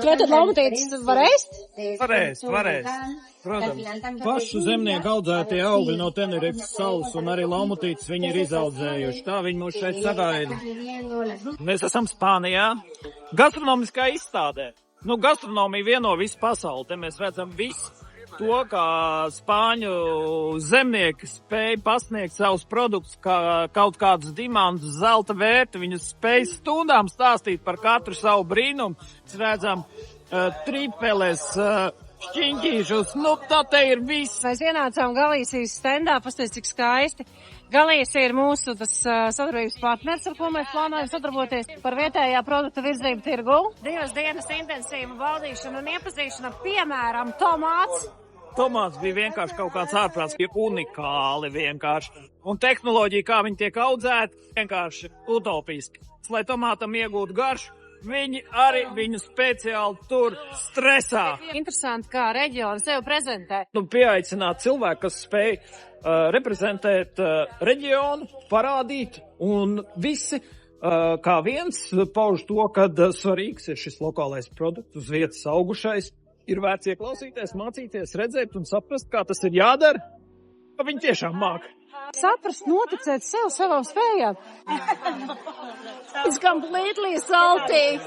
Vai tad laumatītes var ēst? Varēs. Protams, pašu zemnieku audzētie augļi no Tenerifes salas un arī laumatītes viņi ir izaudzējuši. Tā viņi mūs šeit sagaida. Mēs esam Spānijā, gastronomiskā izstādē. Gastronomija vieno visu pasauli. Te mēs redzam visu to, kā spāņu zemnieki spēja pasniegt savus produktus, kā kaut kādus diamantus, zelta vērti. Viņi spēja stundām stāstīt par katru savu brīnumu. Mēs redzam trīpeles, šķiņķīšus, tā te ir viss. Mēs ienācām Galīsijas stendā, pasties, cik skaisti. Galīsija ir mūsu sadarbības partners, ar ko mēs plānojam sadarboties par vietējā produktu virzību tirgu. 2 dienas intensīva baudīšana un iepazīšana, piemēram, tomāts. Tomāts bija vienkārši kaut kāds ārprāts, bija unikāli vienkārši. Un tehnoloģija, kā viņi tiek audzēti, vienkārši utopiski. Lai tomātam iegūtu garšu, viņi arī viņu speciāli tur stresā. Interesanti, kā reģionu sev prezentē. Pieaicināt cilvēku, kas spēj reprezentēt reģionu, parādīt, un visi kā viens pauž to, kad svarīgs ir šis lokālais produkts, uz vietas augušais. Ir vērts ieklausīties, mācīties, redzēt un saprast, kā tas ir jādara. Viņi tiešām māca. Saprast, noticēt sev, savām spējām. It's completely salty.